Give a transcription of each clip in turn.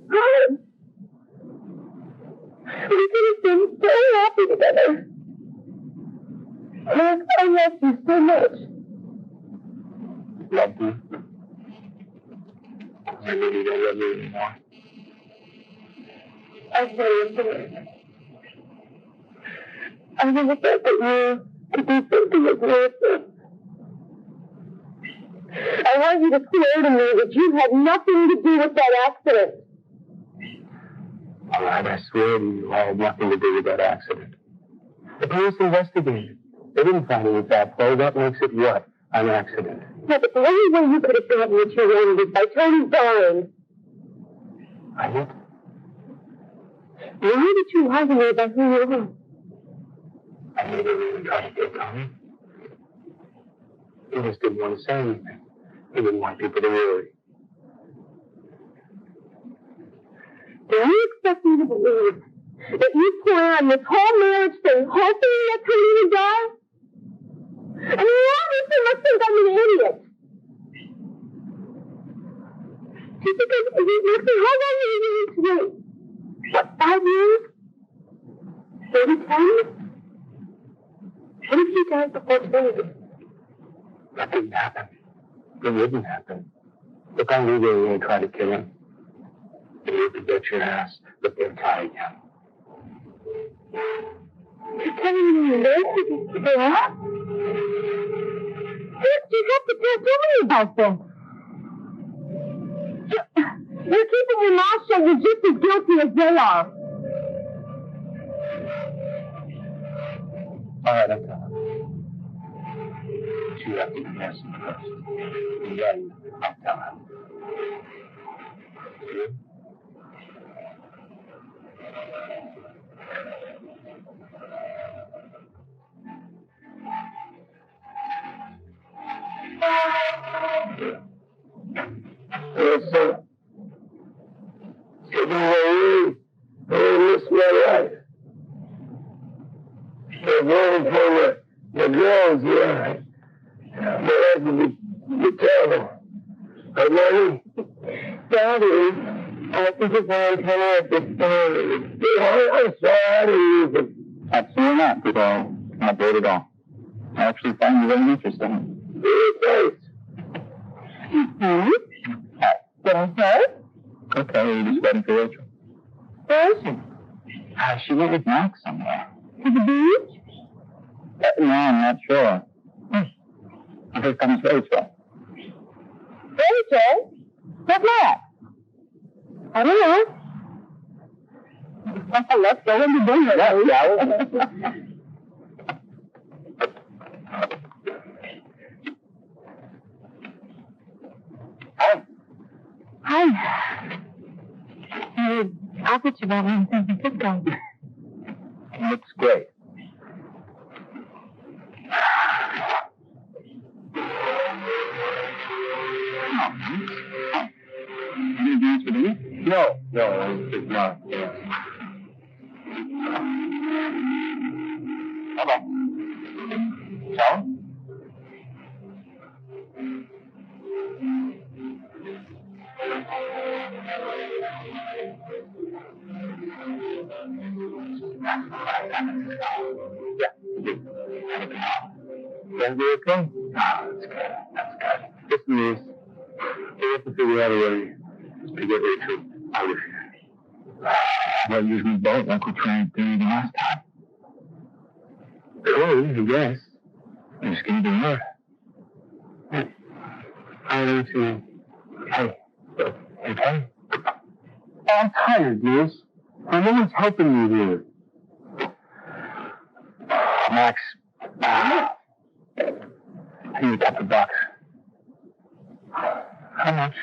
good. We could have been so happy together. And I love you so much. Love you? I really don't love you anymore. I really do. I never thought that you could do something as worth it. I want you to swear to me that you had nothing to do with that accident. All right, I swear to you, I had nothing to do with that accident. The police investigated. They didn't find any bad play. That makes it what? An accident. Yeah, but the only way you could have gotten what you wanted is by turning blind. I did? Why did you lie to me about who you are? I never really tried to get Tommy. He just didn't want to say anything. He didn't want people to worry. Do you expect me to believe that you planned this whole marriage thing hoping that Tony would die? I mean, you obviously must think I'm an idiot. Do you think I'm nothing? How long are you willing to wait? What, 5 years? 30 times? What if he died before 20? That didn't happen. It wouldn't happen. Look, I knew they were going to try to kill him. And you could bet your ass that they'll try again. You're telling me this is bad? You have to tell Tony about this. You're keeping your mouth shut. You're just as guilty as they are. All right, I'll tell him. But you have to be answering first. And then I'll tell him. You? Yes, sir. Give me away. I miss my life. They're voting for the girls, yeah. My life will be terrible. But Daddy, I think it's on time at this time. I'm sorry. Absolutely not, because not good at all. I actually find you very interesting. Thanks. Hi. Did I say? Okay, you're just waiting for Rachel. Where is she? She went with Max somewhere. To the beach? No, I'm not sure. Here comes Rachel. Rachel? What's that? I don't know. Let's go into dinner. Yeah. Hi. I'll put you back in San Francisco. Looks great. Any dance with me? No, it's not. Hello. So? Can be okay? Oh, that's good. That's good. Listen, Liz, we have to figure out a way to get Rachel out of here. Well, using the boat like we tried doing the last time. Cool, I guess. I'm just gonna do her. I don't know what you mean. Hey. Okay? I'm tired, Liz. No one's helping me here. Max. I need a couple bucks. How much?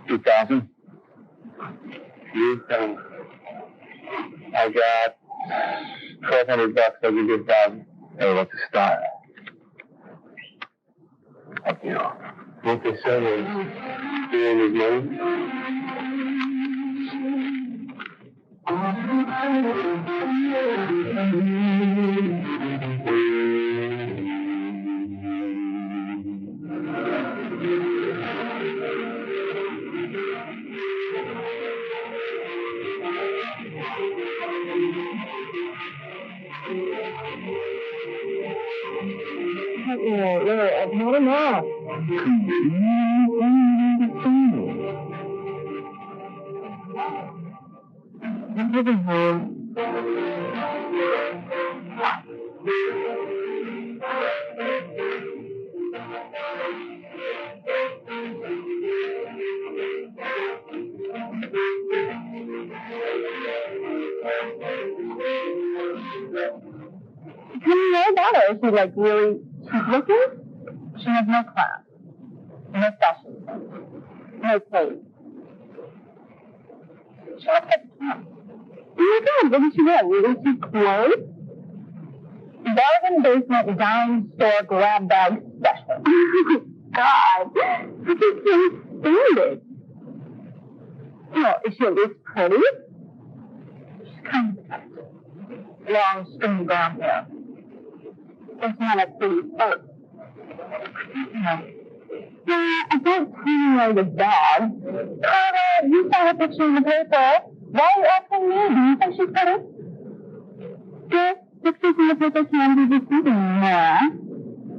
2,000. You I got 1,200 bucks. I'll give you 1,000. Hey, what's the start? Thank you. What they said was, doing his money. I've had enough. I'm living home. Tell me more about her. Is she like really cheap looking? She has no class, no fashion sense, no taste. She looks like a cat. Oh my God, doesn't she wear really cheap clothes? Bargain basement dime store grab bag special. Oh God, this is so standard. Oh, is she at least pretty? She's kind of attractive. Long, stringy brown hair. Doesn't have a pretty face. About telling her the dog. Carter, you saw her picture in the paper. Why are you asking me? Do you think she's pretty? Yes, pictures in the paper can be deceiving, Nora.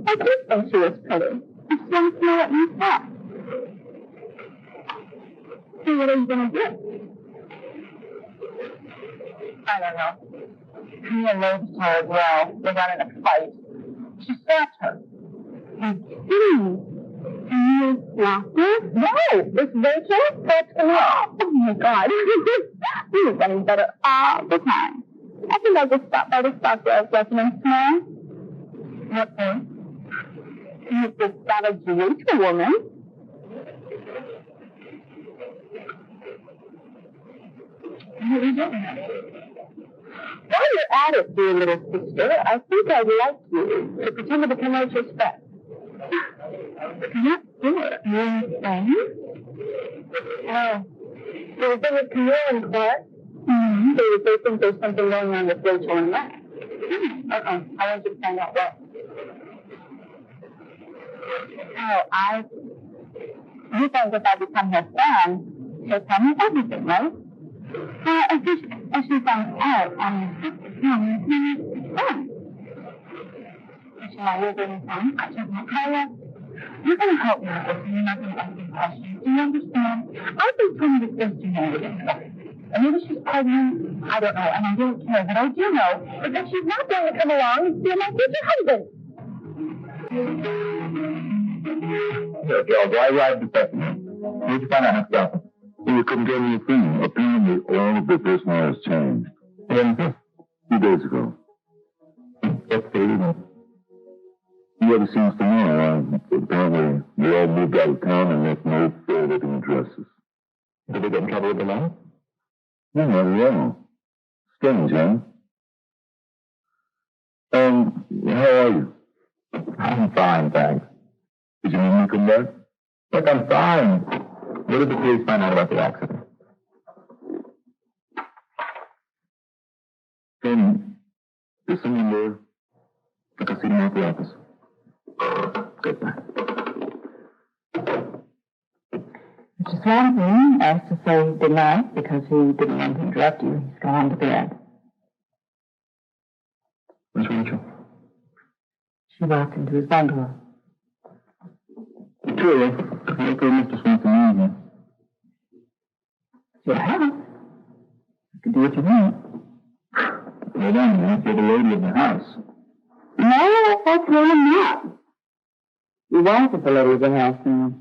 I do think she was pretty. I just want to know what you thought. So what are you going to do? I don't know. He alleged her as well. They got in a fight. She slapped her. You're kidding. And you slapped her? No, it's Rachel. That's me. Oh my God. You're getting better all the time. I think I'll just stop by the stock girls lesson tomorrow. What for? You just got a great woman. What are you doing? While you're at it, dear little sister, I think I'd like you to pretend to become Rachel's friend. Not sure. You're saying? Oh. There was thing with Camille and Clark. Mm-hmm. They think there's something going on with Rachel and Matt. I want you to find out what. Oh, you think if I become her friend, she'll tell me everything, right? If she finds out, fun. She might live in fun. I don't know. Carla, you're going to help me with this, and you're not going to ask me questions. Do you understand? I've been telling this thing to marry and maybe she's pregnant. I don't know, and I don't care. But I do know that she's not going to come along and steal my future husband. Okay, I'll drive right this afternoon. Where'd you find out what's happened? You couldn't tell me a thing. Apparently, all of the personnel has changed. When? 2 days ago. That's the evening. Whoever seems to know, apparently they all moved out of town and left no living addresses. Did they get in trouble with the law? No, not at all. Strange, huh? How are you? I'm fine, thanks. Did you mean me come back? Look, I'm fine. What did the police find out about the accident? There's someone there. I can see them at the office. Good night. Mr. Swanson asked to say good night because he didn't want to interrupt you. He's gone to bed. Where's Rachel? She walked into his bungalow. Sure, I told Mr. Swanson evening. It's your house. You can do what you want. Wait on a minute, you're the lady of the house. No, that's really not. You wife is the lady of the house now.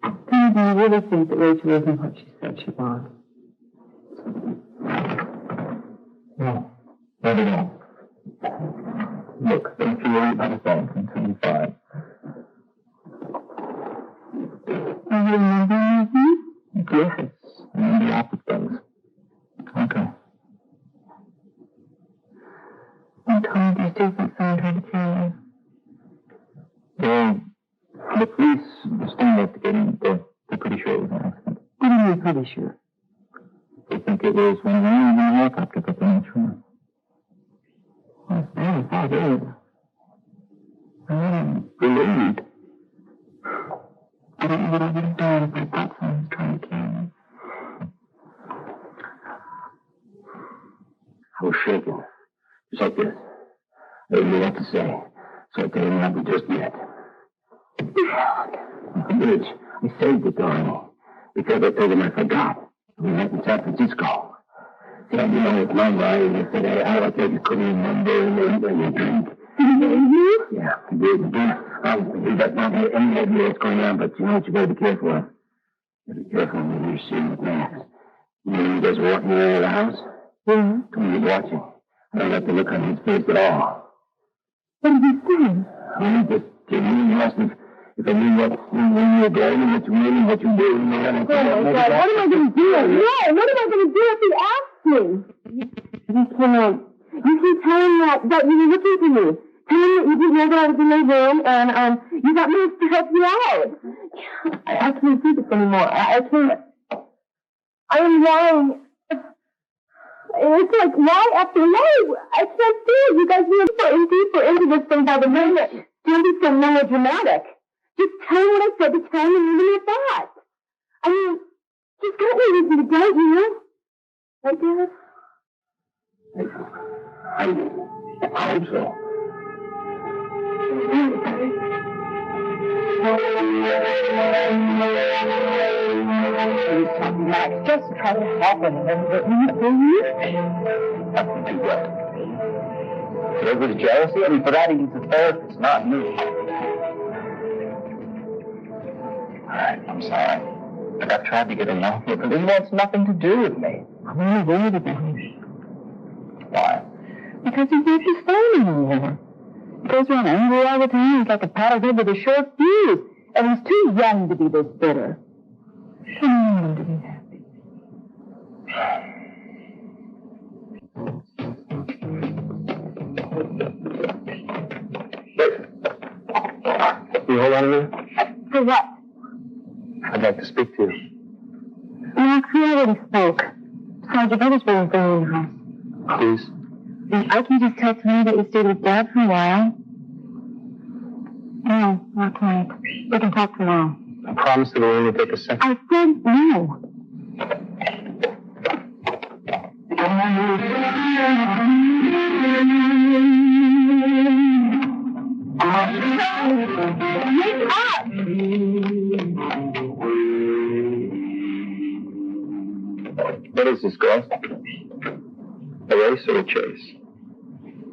Do you really think that Rachel isn't what she said she was? No, not at all. Look, don't you worry about a thing until you find. Are you remembering me? Yes, and the opposite things. Okay. I told you Stephen signed her to kill you. Well, the police are still investigating. They're pretty sure it was an accident. What do you mean, pretty sure? They think it was one of them in a helicopter, but they're not sure. Well, it's very far, dude. I'm relieved. I don't know what I would have done if I thought someone was trying to kill me. I was shaking. Just like this. I didn't know what to say. So I tell you nothing just yet. Bitch, I saved it, Donnie. Because I told him I forgot. We met in San Francisco. Yeah, you know, with my mind, I said, hey, I thought you couldn't remember and then you drink. You? Yeah, I did. We got not any idea what's going on, but you know what you gotta be careful of? You gotta be careful when you're sitting with Max. You know, he does walking around the house? Mm-hmm. When he's watching. I don't like the look on his face at all. What did he say? He just came in and asked if I knew where you were going and what you mean and what you do. Man. Oh, my God, what am I going to do? No, what am I going to do if he asks me? You can't. You keep telling him that you were looking for me. Tell him that you didn't know that I was in my room and you got me to help you out. I can't do this anymore. I can't. I am lying. It's like lie after lie. I can't do it. You guys are deeper and deeper into this thing by the minute. Don't be so melodramatic. Just tell him what I said to tell him and leave it at that. I mean, he's got no reason to doubt you. Right, Dennis? I hope so. Max, just try to help him. Nothing too well. There was jealousy, and for that he needs a therapist, not me. Alright, I'm sorry. But I've tried to get him off, but he wants nothing to do with me. I'm really worried about him. Why? Because he's not just phone anymore. He goes around angry all the time. He's like a paddlehead with a short fuse. And he's too young to be this bitter. I want him to be happy. Wait. Can you hold on a minute? For what? I'd like to speak to you. Max, we already spoke. Besides, your brother's waiting for you in the house. Please? I can just tell Tony that you stayed with Dad for a while. No, not quite. We can talk tomorrow. I promise that it'll only take a second. I said no. Wake up! What is this, girl? A race or a chase?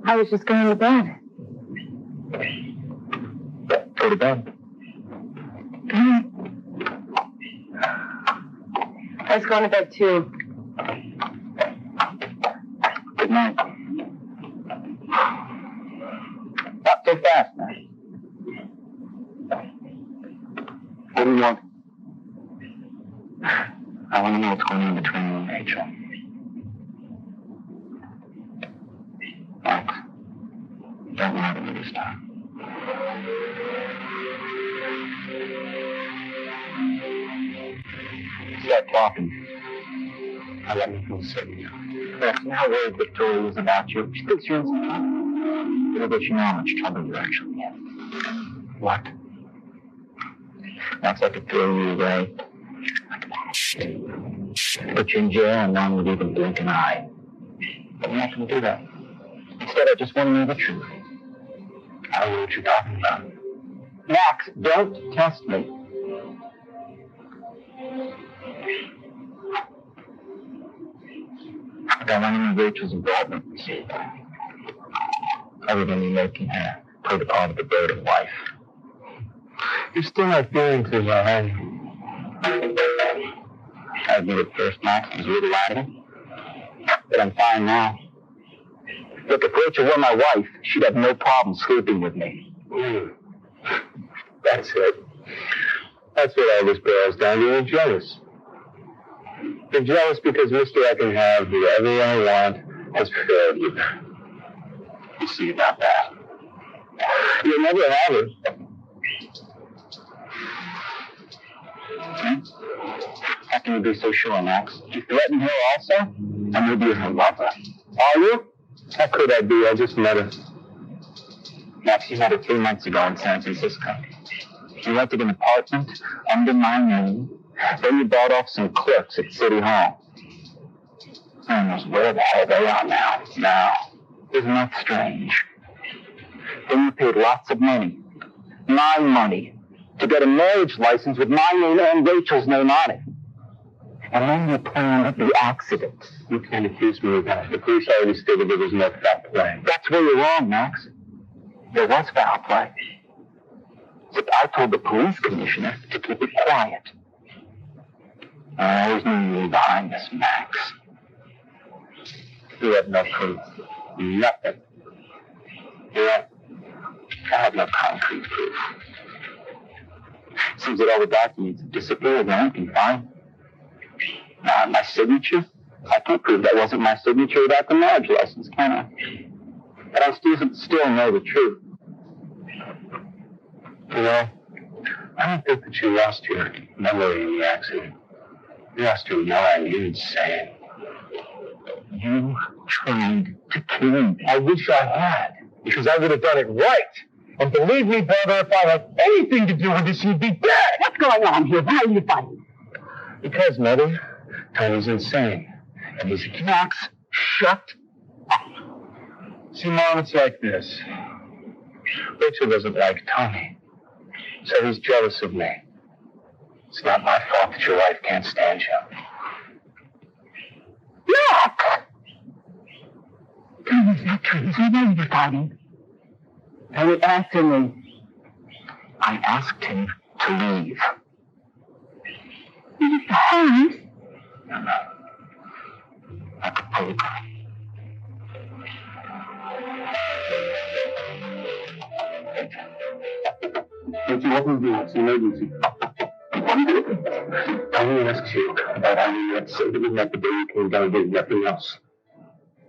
I was just going to bed. Go to bed. I was going to bed too. Good night. Not so fast, man. What do you want? I want to know what's going on between you and Rachel. Max, don't lie to me this time. Start talking. I let me feel certain. Max, you know how worried Victoria is about you. She thinks you're in some trouble. Little does she know how much trouble you're actually in. What? Max, I could throw you away. Put you in jail and no one would even blink an eye. But I'm not going to do that. Instead, I just want to know the truth. I don't know what you're talking about. Max, don't test me. I don't want to know Rachel's involvement in this. Other than you making her play the part of the burden wife. You're still not feeling too well, are you? I admit at first, Max, I was a little adamant. But I'm fine now. Look, if Rachel were my wife, she'd have no problem sleeping with me. That's it. That's what all this boils down to. You're jealous. You're jealous because Mr. I can have whoever I want has failed you. You see about that. You'll never have her. How can you be so sure, Max? You threaten her also? And you'll be her lover. Are you? How could I be? I just met her. Max, you met her 3 months ago in San Francisco. You rented an apartment under my name. Then you bought off some clerks at City Hall. Who knows where the hell they are now? Now, isn't that strange? Then you paid lots of money, my money, to get a marriage license with my name and Rachel's name on it. And then you planned the accident. You can't accuse me of that. The police already stated there was no foul play. That's where you're wrong, Max. There was foul play. Except I told the police commissioner to keep it quiet. I always knew you were behind this, Max. You have no proof. Nothing. Yeah. I have no concrete proof. Seems that all the documents have disappeared, and I can find. Now, my signature? I can't prove that wasn't my signature without the marriage license, can I? But I still know the truth. You know, I don't think that you lost your memory in the accident. You lost your mind. You're insane. You tried to kill me. I wish I had, because I would have done it right. And believe me, brother, if I had anything to do with this, you'd be dead. What's going on here? Why are you fighting? Because, Mother, Tony's insane. And he's... Max, shut up. See, Mom, it's like this. Rachel doesn't like Tony, so he's jealous of me. It's not my fault that your wife can't stand you. Max! Tony's not crazy. I know you're fighting. Tony answered me. I asked him to leave. Leave the house? No. Acapulco. Don't you open the door? It's an emergency. Tony asks you about how you had said that we met the day you came down and did nothing else.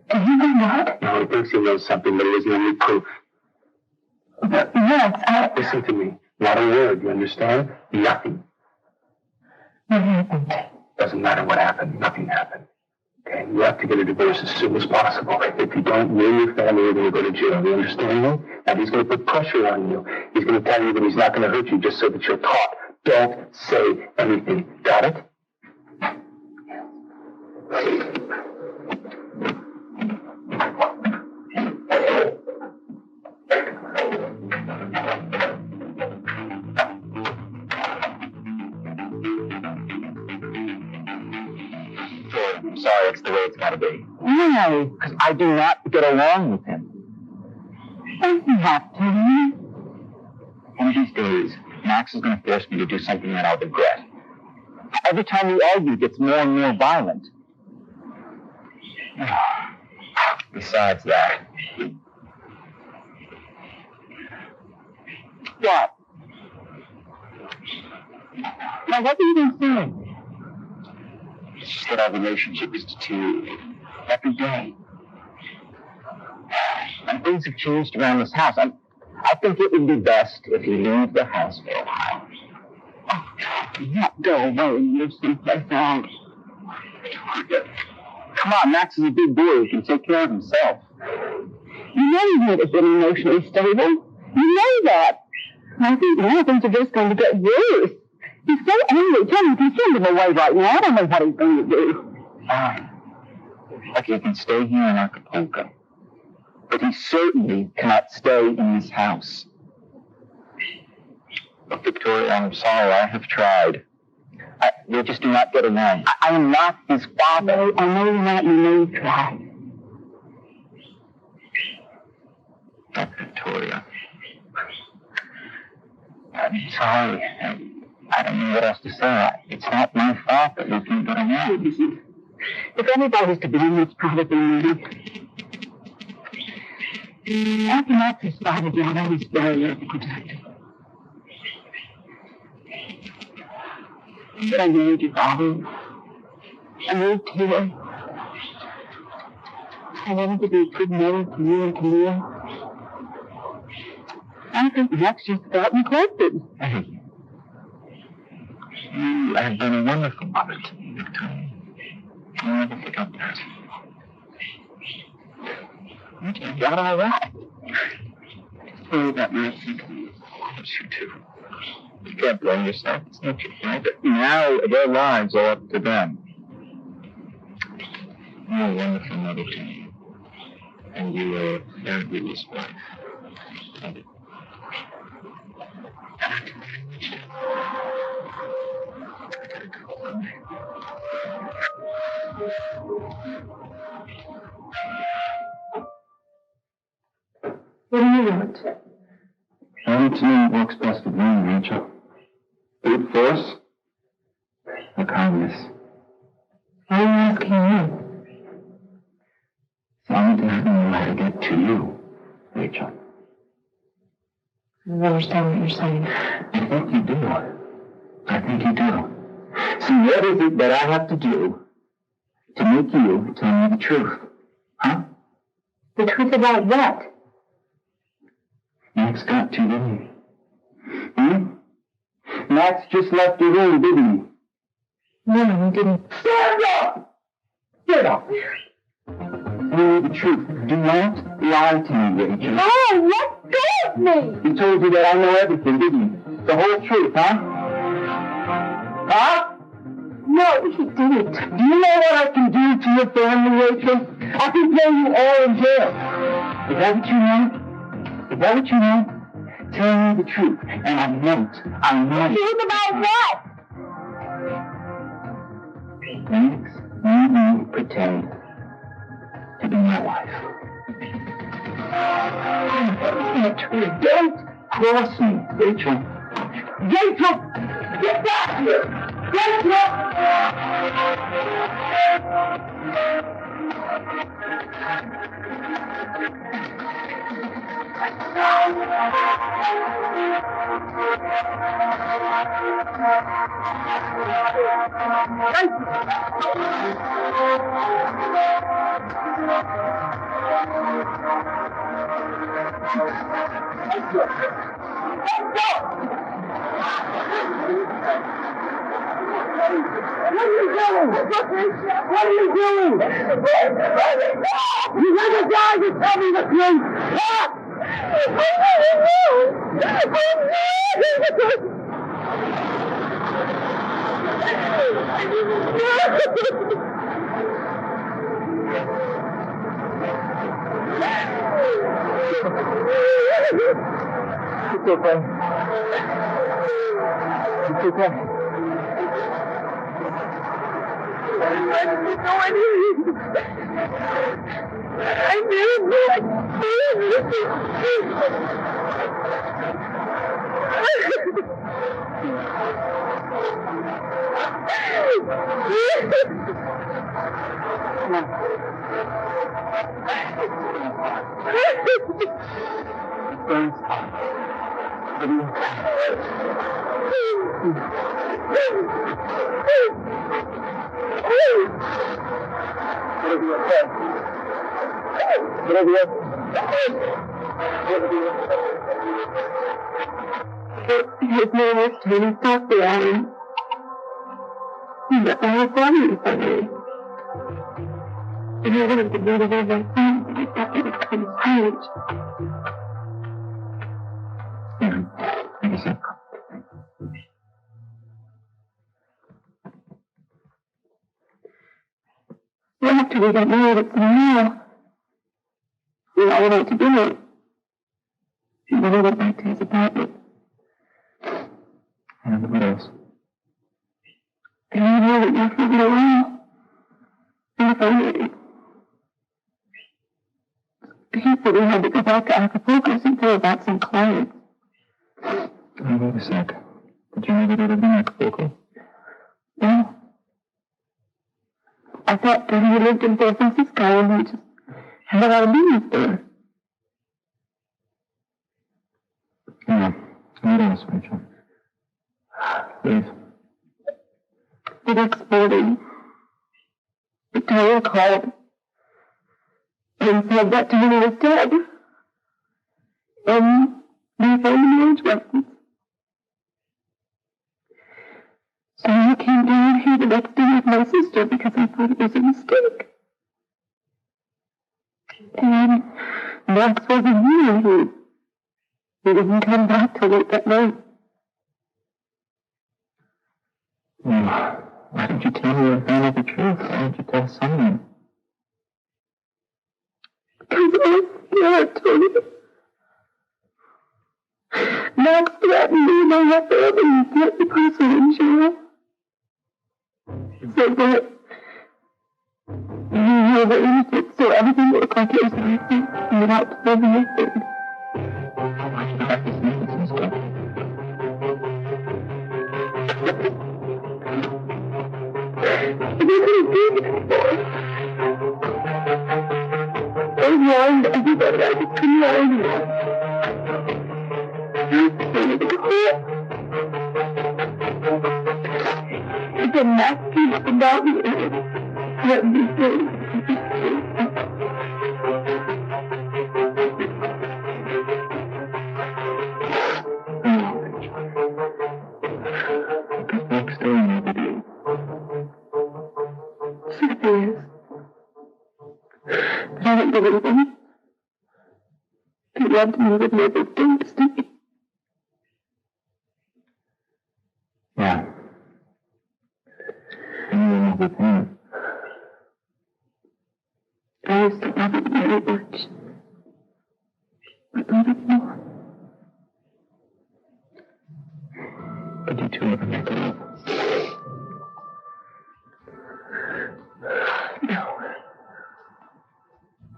And you know what? No, he thinks he knows something, but he doesn't have any proof. But Max, Listen to me. Not a word, you understand? Nothing. What happened? Doesn't matter what happened. Nothing happened. Okay? You have to get a divorce as soon as possible. If you don't, you and your family are going to go to jail. You understand me? And he's going to put pressure on you. He's going to tell you that he's not going to hurt you just so that you're caught. Don't say anything. Got it? I'm sorry, it's the way it's got to be. Why? Because I do not get along with him. Don't you have to? One of these days, Max is going to force me to do something that I'll regret. Every time we argue, it gets more and more violent. Besides that... What? Now, what are you going to say? It's just that our relationship is deteriorating every day. And things have changed around this house. I think it would be best if you leave the house for a while. Oh, not go away and live someplace else. Come on, Max is a big boy. He can take care of himself. You know he's never been emotionally stable. You know that. I think now things are just going to get worse. He's so angry. Tell him to send him away right now. I don't know what he's going to do. Fine. Okay, he can stay here in Acapulco. But he certainly cannot stay in this house. But Victoria, I'm sorry, I have tried. We just do not get along. I am not his father. No, I know you're not. You know you've tried. But Victoria, I'm sorry. I don't know what else to say. It's not my fault that we can't get along. If anybody's to blame, it's probably me. After Max has started, you're always very overprotective. But I need you, Bobby. I need Taylor. I wanted to be a good mother to you and to Leah. I think Max just got neglected. Hey, you have been a wonderful mother to me, Victoria. I'll never forget that. You got all right. Oh, that Max. Yes, you do. You can't blame yourself. It's not your fault. Now their lives are up to them. You're a wonderful mother to me. And you are a fabulous wife. What do you want? I want to know what works best with me, Rachel. Brute force or kindness? I'm asking you. So I want to know how to get to you, Rachel. I don't understand what you're saying. I think you do. I think you do. See, what is it that I have to do to make you tell me the truth? Huh? The truth about what? Max got to, didn't he? Max just left your room, didn't he? No, he didn't. Stand up! Get up! Tell me the truth. Do not lie to me, Rachel. Oh, let go of me! He told you that I know everything, didn't he? The whole truth, huh? Huh? No, he didn't. Do you know what I can do to your family, Rachel? I can throw you all in jail. Is that what you know? Is that what you know? Tell me the truth, and I know it. I know it. Truth about what? Max, you pretend to be my wife. That's not true. Don't cross me, Rachel. Rachel! Get back here! Rachel! What are you doing? What are you doing? You got to die to tell me the truth. It's okay. It's okay. I didn't know anything. I knew that. Come on. Burns. His name is Tony Stockdown. But I was wondering for me. And I wanted to go to where my friends, but I thought it would come strange. I guess I've got Well, after we got married at the mill, we all went to dinner. And then we went back to his apartment. And what else? And we went there for a little while. And the phone rang. He said we had to go back to Acapulco to about some clients. Oh, wait a sec. Did you ever go to Acapulco? No. I thought that he lived in San Francisco and we just had our meetings there. Yeah. What else, Rachel? Please. The next morning, Victoria called and said that Tony was dead. And they found the marriage license. So I came down here the next day with my sister because I thought it was a mistake. And Max wasn't here. He didn't come back till late that night. Why didn't you tell me you found out the truth? Why didn't you tell someone? Because I was scared, Tony. Max threatened me and I have to open and get the person in jail. So that you know the innocent, so everything looks like it was nothing without proving anything. I can have this and stuff. You couldn't do it before. I warned everybody I just couldn't warn you. The Max came up about me and threatened me so. What's doing with you? 6 years. But I didn't believe him. He loved me with everything to me. Yeah. And you were with him. I used to love him very much. But not anymore. But you two ever make love? No.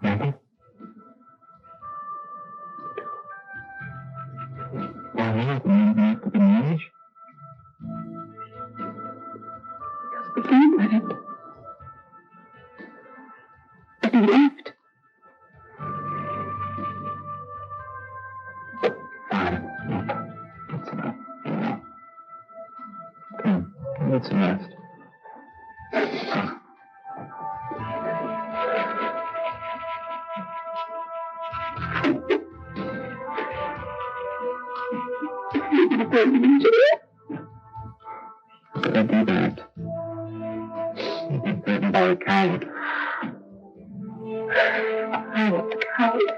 Never? Why not? After the marriage? Because we came with it. And he left. Fine. That's enough. Come, let's rest. Could I do that? You've been threatened by a coward. I was a coward.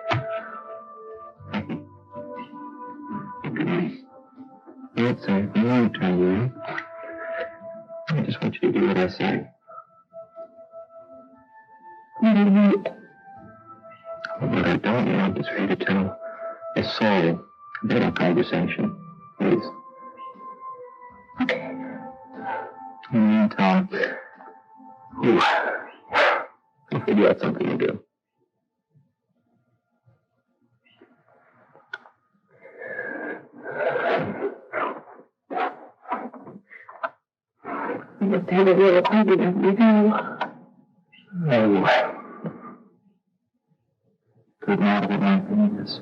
It's a long time, William. I just want you to do what I say. What do you want? What I don't want is for you to tell a soul about our conversation. Please. Okay. In the meantime, I'll figure out something to do. You must have a real opinion of me now. Oh. Good night, good night, Venus.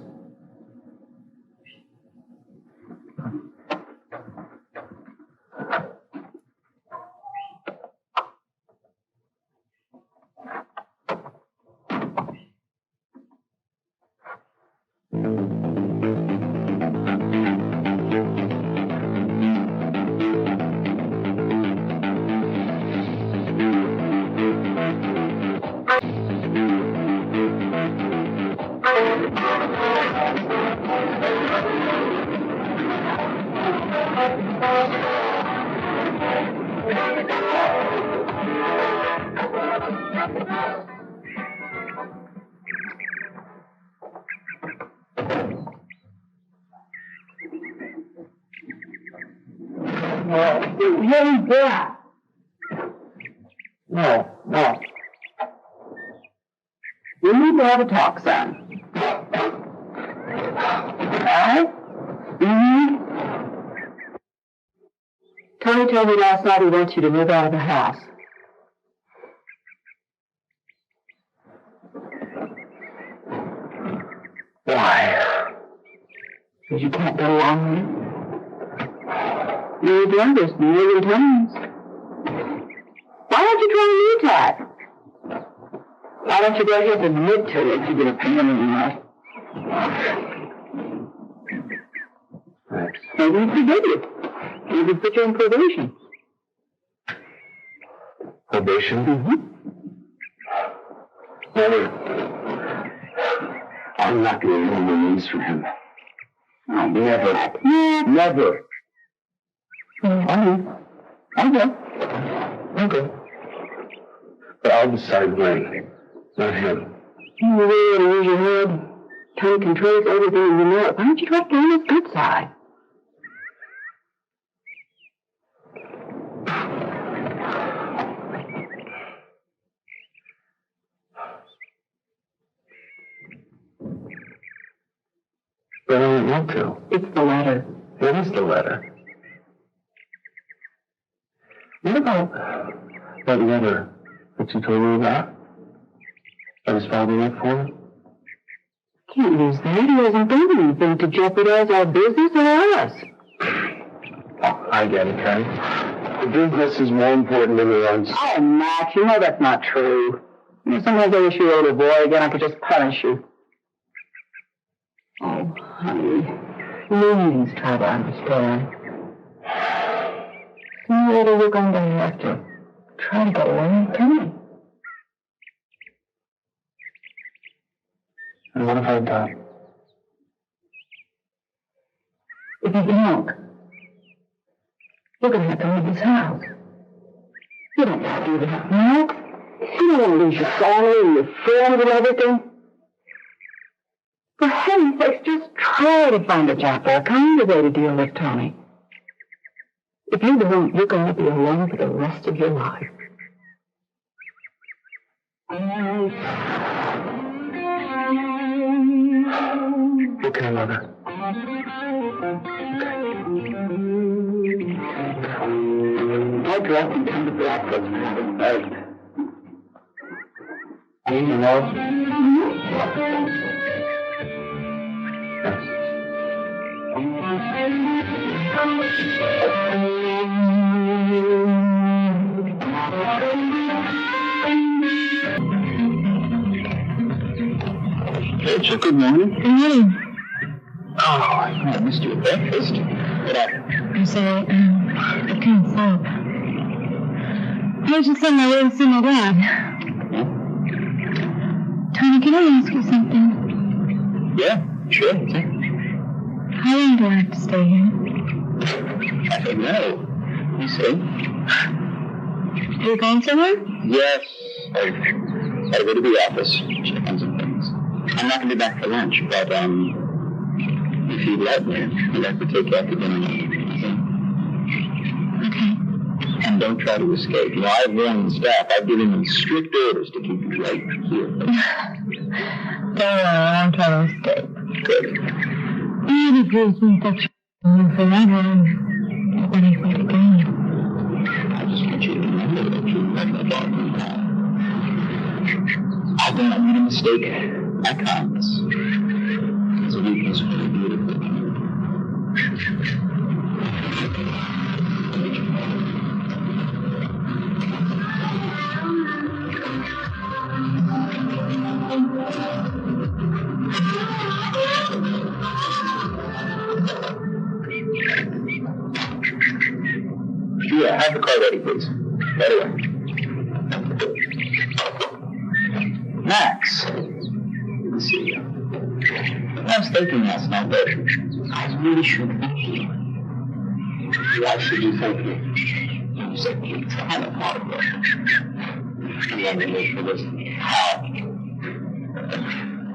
Hey, Dad. No. We need to have a talk, son. Alright? Mm-hmm. Tony told me last night he wants you to move out of the house. Why? Because you can't get along with him. You've done this million times. Why don't you try a new type? Why don't you go ahead and admit to it if you get a pain in the ass? Thanks. Maybe he'd forgive you. Maybe put you on probation. Probation? Mm-hmm. Mother, I'm not going to know my needs from him. Oh, Never. yeah. Never. Okay. Okay. But I'll decide when. Not him. You really want to use your head? Tony controls everything and you know it. Why don't you try to get on his good side? But I don't want to. It's the letter. It is the letter. What about that letter that you told me about? That his father left for me? Can't use that. He hasn't done anything to jeopardize our business or us. Oh, I get it, Ken. The business is more important than the lunch. Oh, Max, you know that's not true. You know, sometimes I wish you were a little boy again. I could just punish you. Oh, honey, please try to understand. Sooner or later, we're going to have to try to go away with Tony. And what if I die? If you don't, we're going to have to leave this house. You don't want to do that, Max. You don't want to lose your family and your friends and everything. For heaven's sakes, just try to find a job or a kind of way to deal with Tony. If you don't, you're going to be alone for the rest of your life. Okay, Mother. I'll dress and come to breakfast and have a bite. You know? Rachel, good morning. Good morning. Oh, I missed your breakfast. What happened? I'm sorry, I can't stop. I was just on my way to see my dad. Huh? Tony, can I ask you something? Yeah, sure. How long do I have to stay here? I don't know. You see? Are you going somewhere? Yes. I gotta go to the office, check on some things. I'm not gonna be back for lunch, but, if you'd let me, I'd like to take you out to dinner. Okay. And don't try to escape. You know, I've warned the staff. I've given them strict orders to keep you right here. Don't worry, I won't try to escape. Good. It agrees me that you're forever and then I fight again. I just want you to remember that you're like my dog and dad. I don't want to mistake my kindness as a weakness for a beautiful thing. Yeah, have the car ready, please. Right away. Max. Good to see you. I was thinking last night that I really should thank you. Why should you thank me? You said you kind of hard work. You want me for this? How?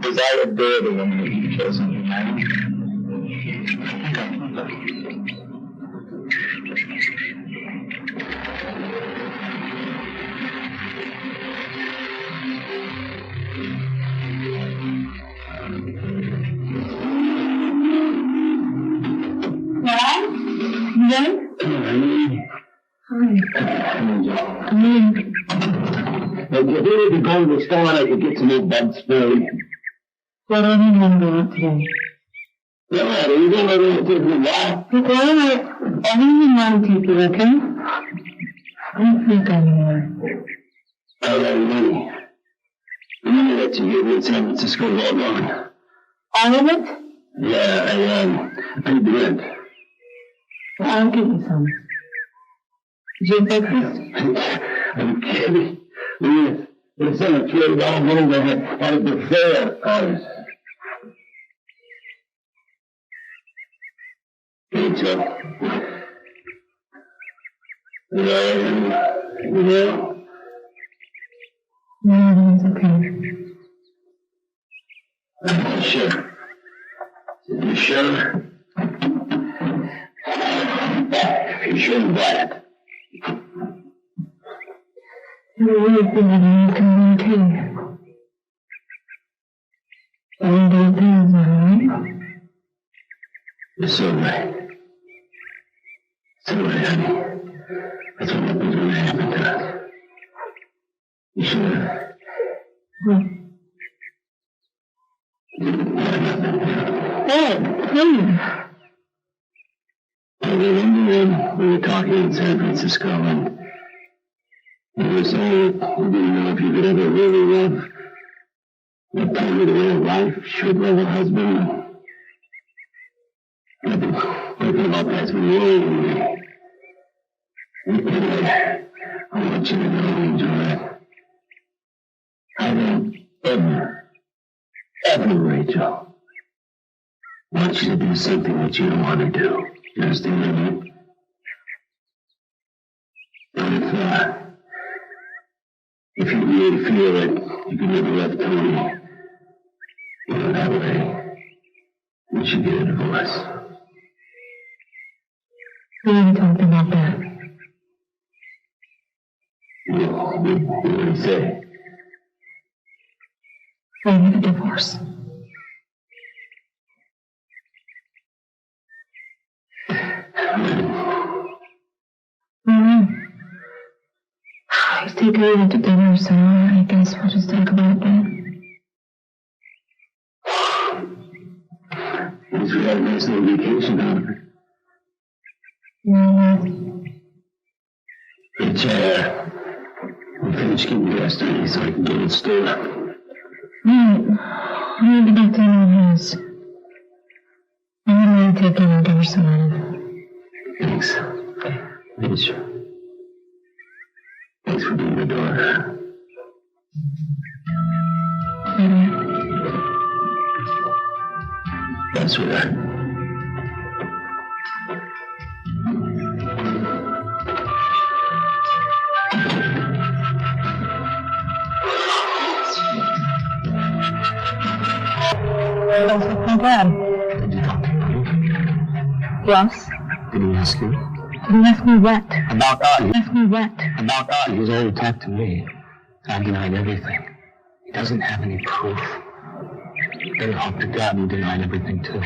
Because I adore the woman that you've chosen to marry. I think I can love you. If you could go to the store, I could get some old bugs for you. What do you mean I'm going today? No matter, you don't know what to do. Why? Well, I really want to take you, okay? I don't think anymore. I got money. I'm gonna let you get in San Francisco all gone. All of it? Yeah, I did. Well, I'll give you some. Did you take this? I'm kidding. We're selling $20 over at the fair. Rachel. Yeah. No, it's okay. Sure. You sure? You shouldn't glad. You've been in community. And the things are right. You're so right. So right, honey. That's what happens when it happened to us. You sure? What? I remember when we were talking in San Francisco and you were saying you didn't know if you could ever really love what kind of way of life should love a husband. I've been thinking about that for years. Anyway, I want you to know, enjoy. I don't ever, Rachel, want you to do something that you don't want to do. You understand what I mean? But if you really feel that you can never love Tony, well, that way, we should get a divorce. We haven't talked about that. What do you say? We need a divorce. He's taking me out to dinner, so I guess we'll just talk about it then. Thanks for that nice little vacation, Oliver. Get a chair. We'll finish getting dressed already so I can get it stood up. I'm gonna get back to my house. I'm gonna take you out or something. Thanks. Thanks for being the daughter. That's what I... I'm glad. Did you talk to him? Yes? Did he ask you? Did he ask me what? About Audie. Ask me what? About Audie. He's already talked to me. I denied everything. He doesn't have any proof. Better hope to God he denied everything too.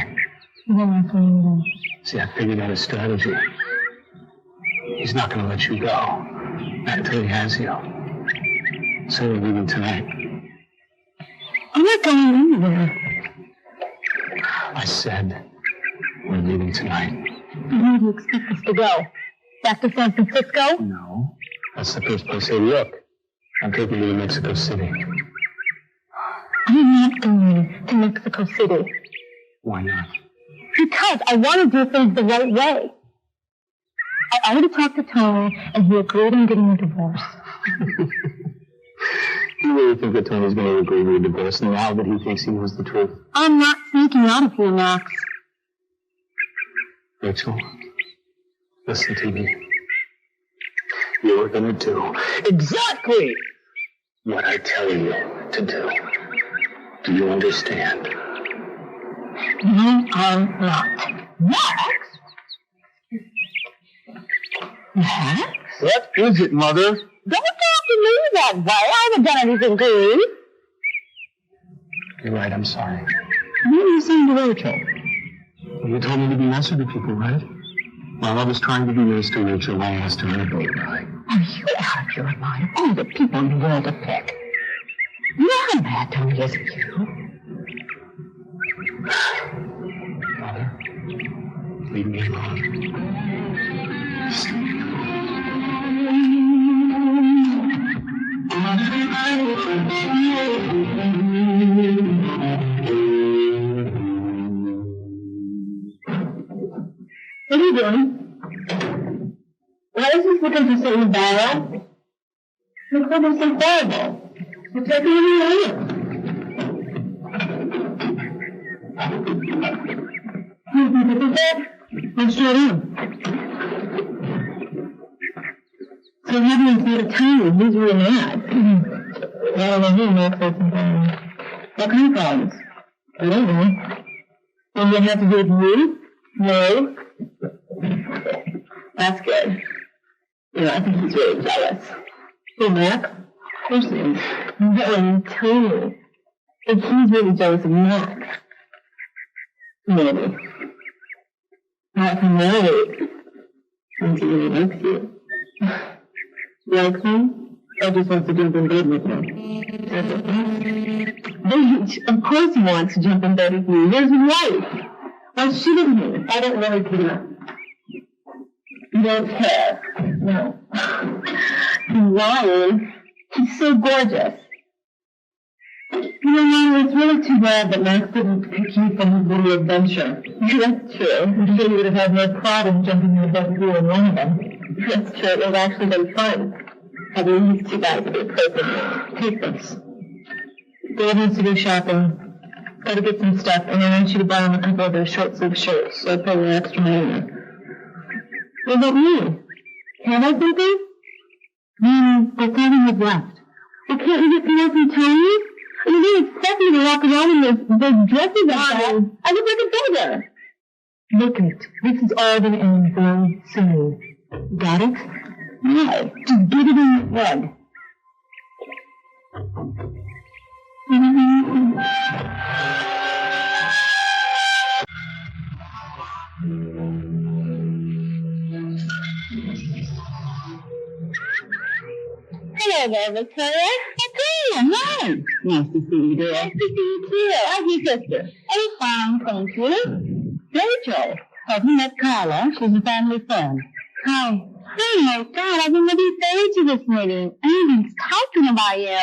See, I figured out a strategy. He's not going to let you go. Not until he has you. So we're leaving tonight. I'm not going anywhere. I said we're leaving tonight. Where do you expect us to go? Back to San Francisco? No. That's the first place they look. I'm taking you to Mexico City. I'm not going to Mexico City. Why not? Because I want to do things the right way. I already talked to Tony, and he agreed on getting a divorce. You really think that Tony's going to agree to a divorce now that he thinks he knows the truth? I'm not sneaking out of here, Max. Rachel, listen to me. You're going to do exactly what I tell you to do. Do you understand? You are not. Max? Max? What is it, Mother? Don't talk to me that way. I haven't done anything to you. You're right, I'm sorry. What are you saying to Rachel? You told me to be nicer to people, right? While I was trying to be nice to Rachel, I asked her to vote right. Are you out of your mind? All the people in the world to pick. You're mad, Tony, isn't you? Mother, leave me alone. Just leave me alone. What are you doing? Why is this looking for something bad? Look for something horrible. You're taking it away. What's your name? So having to a time, he's really mad. I don't know who makes this. What kind of problems? I don't know. And you have to do with me? No. That's good. You know, I think he's really jealous. Hey, Mac? Of course he is. No, Tony. I think he's really jealous of Mac. Maybe. Not from Riley. Since he really likes you. Likes me? Or just wants to jump in bed with me? Of course he wants to jump in bed with me. There's his wife. Why shouldn't he? I don't really care. You don't care? No. He's lying. He's so gorgeous. You know, Mom, it's really too bad that Max didn't pick you from his little adventure. That's true. I'm sure you would have had no problem jumping in the bed with you in one of them. That's true. It would have actually been fun. Having these two guys to be perfect. Take this. Dave wants to go shopping. Gotta get some stuff, and I want you to buy him a couple of those short-sleeve shirts, so I pay you extra money. What about me? Can I something? There's nothing was left. Well, can't you get some more from Tony? I mean, they expect me to walk around in those dresses on. I look like a beggar. Look it. This is all going to end very soon. Got it? No. Just get it in your head. Hello there, Victoria. Victoria, hi. Nice to see you, dear. Nice to see you, too. How's your sister? Oh, fine, thank you. Rachel, have you met Carla? She's a family friend. Hi. Oh, my God, I've been looking forward to this meeting. Everyone's talking about you.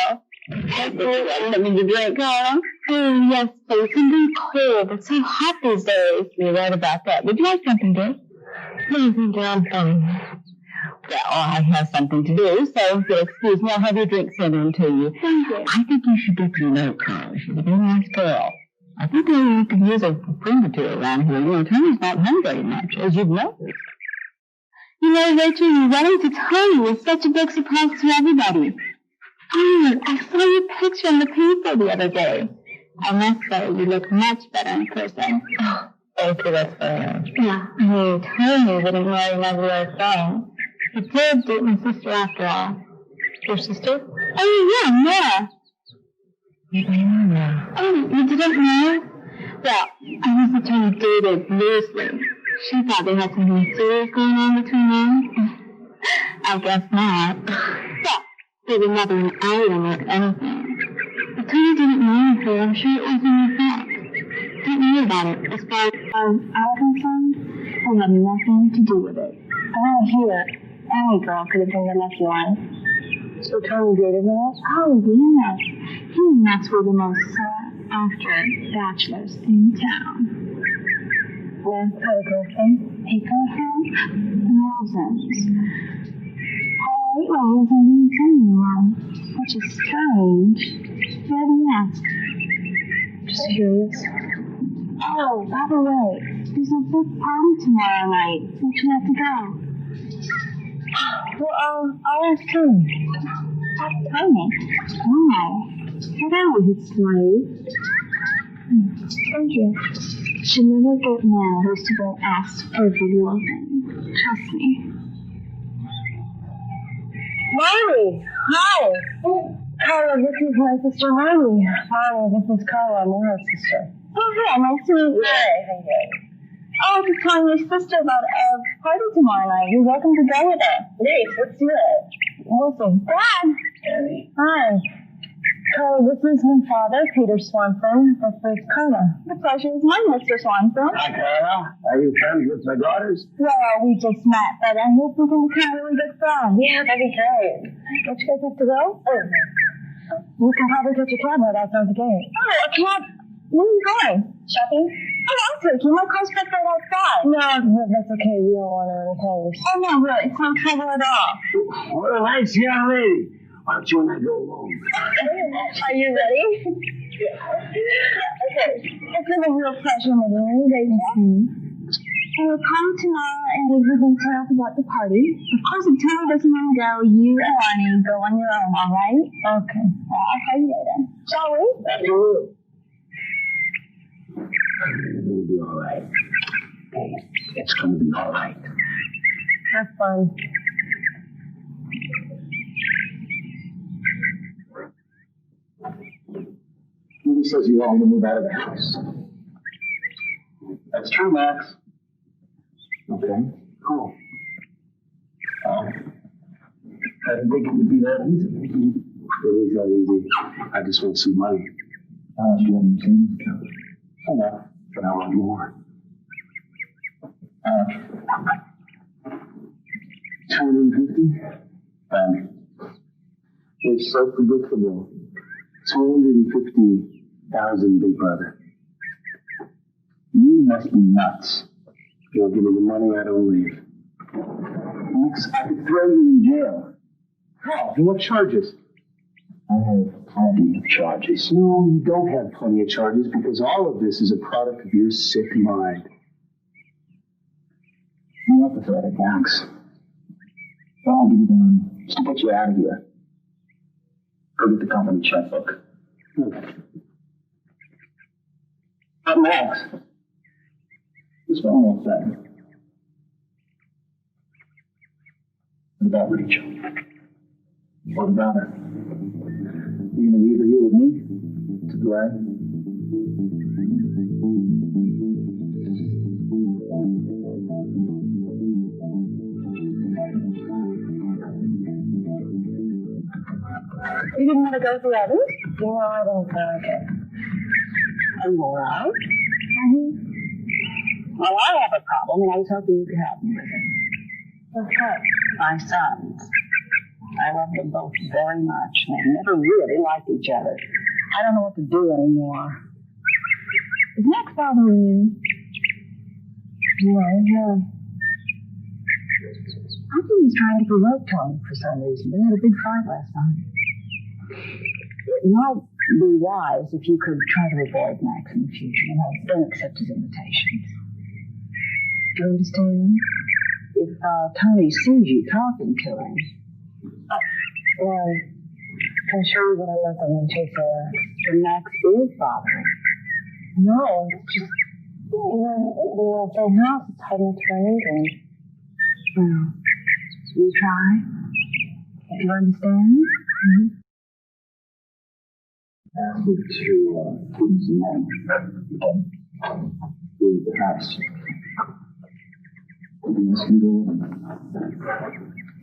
Something to drink, Carla? Oh, yes, please. Something cold. It's so hot these days. You're right about that. Would you like something, dear? Please, I'm fine. Well, I have something to do, so if you'll excuse me, I'll have your drink sent in to you. Thank you. I think you should get to know Carla. She's a very nice girl. I think you could use a friend or two around here. You know, Tony's not home very much, as you've noticed. You know, Rachel, you running to Tony was such a big surprise to everybody. Oh, I saw your picture in the paper the other day. I must say, you look much better in person. Oh, thank you, that's very nice. Yeah, I mean, Tony wouldn't marry another little thing. He did date my sister after all. Your sister? Oh, yeah, Nora. Oh, you didn't know? Well, I was the Tony dated loosely. She thought they had something serious going on between them. I guess not. Well, they were never an item or anything. If Tony didn't marry her, I'm sure it was in your fault. Don't worry about it. As far as I'm concerned, I had nothing to do with it. Oh, here. Any girl could have been the lucky one. So Tony dated me? Oh, yes. He and Max were the most sought-after bachelors in town. Yeah, a girlfriend. A girlfriend? Thousands. Oh, well, I didn't tell anyone, which is strange. Why do you ask? Just curious. Oh, by the way, there's a big party tomorrow night. Don't you have to go? Well, I'll ask Tony. Tell me. Why? Get out with his slave. Thank you. Should never get mad or to go ask for a little thing. Trust me. Mommy! Hi! Carla, this is my sister Mommy. Mommy, this is Carla, Nora's sister. Oh, hi, nice to meet you. Hi. Oh, just telling your sister about a party tomorrow night. You're welcome to go with us. Great, let's do it. Awesome. Dad! Hi. Carla, this is my father, Peter Swanson. This is Carla. The pleasure is mine, Mr. Swanson. Hi, Carla. Are you friends with my daughters? Well, we just met, but I hope we can become really good friends. Yeah, that'd be great. Don't you guys have to go? Oh. You can probably catch a cab right outside the gate. Oh, a cab? Where are you going? Shopping? Oh, I'll take you. My car's parked right outside. No, that's okay. We don't want any cars. Oh, no, really. It's no trouble at all. What a nice young lady. Why don't you and I go along? Are you ready? Yeah. Okay. It's been a real pleasure meeting you, ladies. We'll come tomorrow and give you details about the party. Of course, if Tony doesn't want to go, you and Lonnie go on your own, all right? Okay. Well, I'll call you later. Shall we? Absolutely. It'll be all right. Hey, it's going to be all right. Have fun. He says you want me to move out of the house. That's true, Max. Okay, cool. I didn't think it would be that easy. It is that easy. I just want some money. How much do you have in your savings account? Enough, but I want more. 250? It's so predictable. 250,000, big brother. You must be nuts. You don't give me the money, I don't leave. Max, I could throw you in jail. How? What charges? I have plenty of charges. No, you don't have plenty of charges because all of this is a product of your sick mind. I'm not pathetic, Max. I'll give you the money. Just to get you out of here. Go get the company checkbook. But Max, what's wrong with that? What about Rachel? What about her? You gonna leave her here with me? To Glenn? You didn't want to go with the others? No, I don't like it. I'm all right. Well, I have a problem, and I was hoping you could help me with it. What's that? My sons. I love them both very much, and they've never really liked each other. I don't know what to do anymore. Is Max bothering you? No. I think he's trying to provoke Tony for some reason. They had a big fight last night. It might be wise if you could try to avoid Max in the future. Don't accept his invitations. Do you understand? If Tony sees you talking to him, well, I'm sure what I left on when Chase the Max is bothering. No, it's just, the house is hiding to anything. Well, you try. Do you understand? Mm-hmm. Ask me to put some money. Leave the house. What do you ask me to do?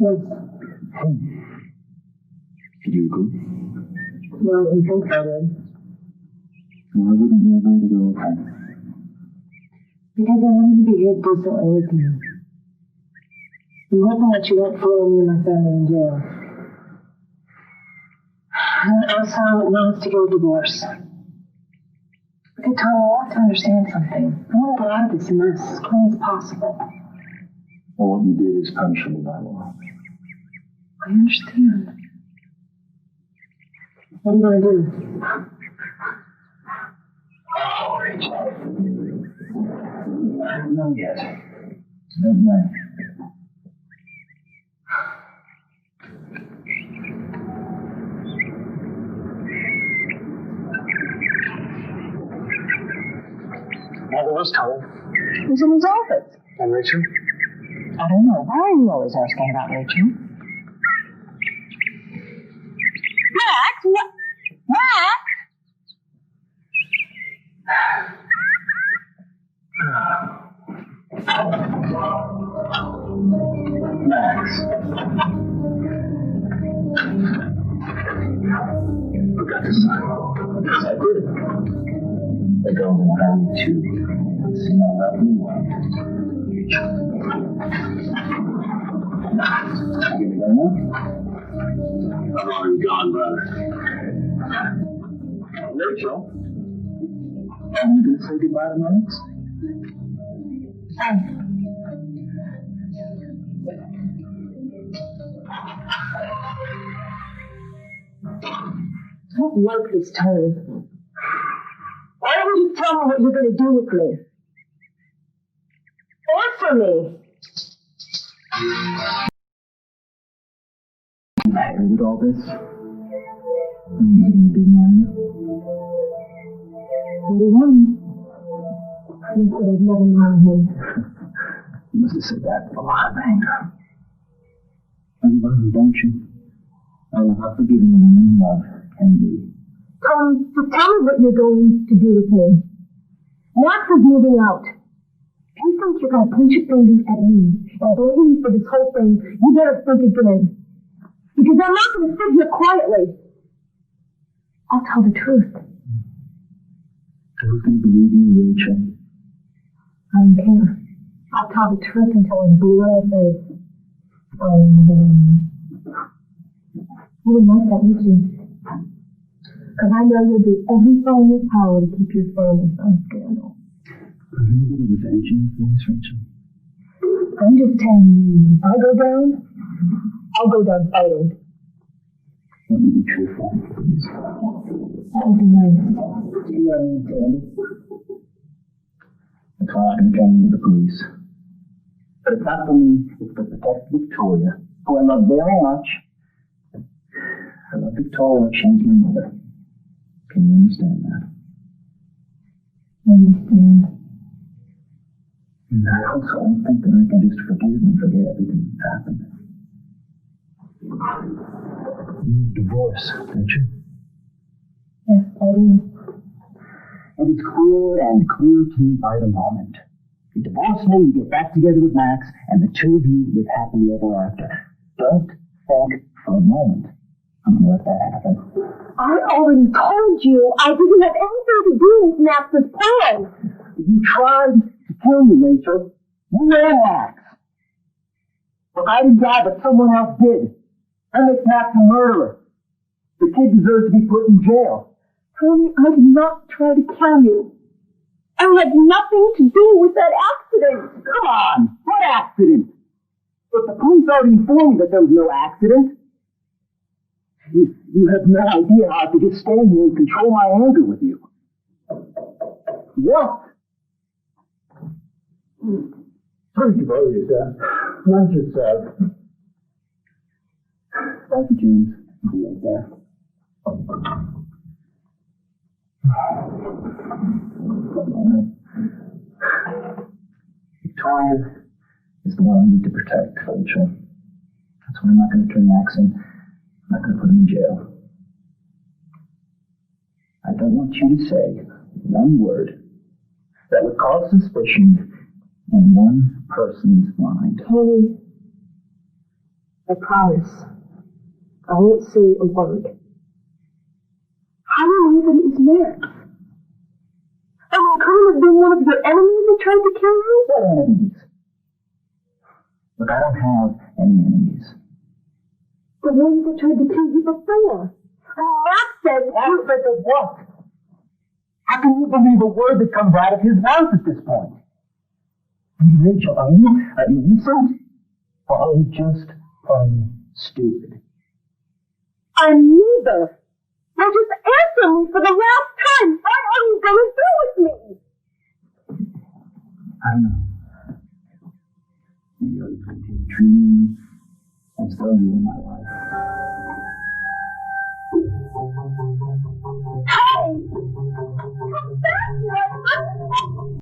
Yes. Do you agree? Well, I think I would. Why wouldn't you agree to go with her? Because I wanted to behave decently with you. I'm hoping that you won't throw me and my family in jail. Elsa wants to go divorce. Okay, Tom, I want to understand something. I want to get out of this mess as quickly as possible. Well, what you did is punishable by law. I understand. What are you going to do? Oh, Rachel. I don't know yet. I don't know. What was Tom? He's in his office. And Rachel? I don't know. Why are you always asking about Rachel? Max? What? Max? Max. Forgot to sign. Yes, I did. The girls in Valley 2. Smell that blue one. You gonna go now? I'm already gone, brother. Rachel? Are you gonna say goodbye to Max? Don't like this time. Why don't you tell me what you're going to do with me? Or for me? You happy with all this? Are you going to be married? What do you want? You could have never known him. You must have said that with a lot of anger. You love him, don't you? Oh, how forgiving a woman in love can be. Tom, so tell me what you're going to do with me. Max is moving out. If you think you're going to punch your fingers at me and blame me for this whole thing, you better think again. Because I'm not going to sit here quietly. I'll tell the truth. Who's going to believe you, Rachel? I don't care. I'll tell the truth until I'm blue in the face. You would like that, would you? Because I know you'll do everything in your power to keep your family from scandal. A little bit of revenge in your voice, Rachel. I'm just telling you, if I go down, I'll go down fighting. Let me be truthful, please. That would be nice. You let me tell you. That's why I can turn you to the police. But it's not for me, it's to protect Victoria, who I love very much. I love Victoria like she's my mother. Can you understand that? I understand. And I also don't think that I can just forgive and forget everything that's happened. You divorce, don't you? Yes, I do. It is clear and clear to me by the moment. You divorce me, you get back together with Max, and the two of you live happily ever after. Don't think for a moment I'm going to let that happen. I already told you I didn't have anything to do with Max's plan. You tried to kill me, Rachel. You and Max. But I didn't die, but someone else did. That makes Max a murderer. The kid deserves to be put in jail. Tony, I did not try to kill you. I had nothing to do with that accident. Come on, what accident? But the police already informed me that there was no accident. You have no idea how I could just stand here and control my anger with you. What? Sorry to bother you, sir. Lunch is served. Thank you, James. I'll be right there. Victoria is the one I need to protect, Rachel. That's why I'm not going to turn Max in. I'm not going to put him in jail. I don't want you to say one word that would cause suspicion in one person's mind. Tony, I promise. I won't say a word. How do you know that it was Max? I mean, could it have been one of your enemies that tried to kill you? What enemies? Look, I don't have any enemies. The ones that tried to kill you before. Max said... Max said that what? How can you believe a word that comes out of his mouth at this point? Rachel, are you innocent? Or are you just plain stupid? I'm neither.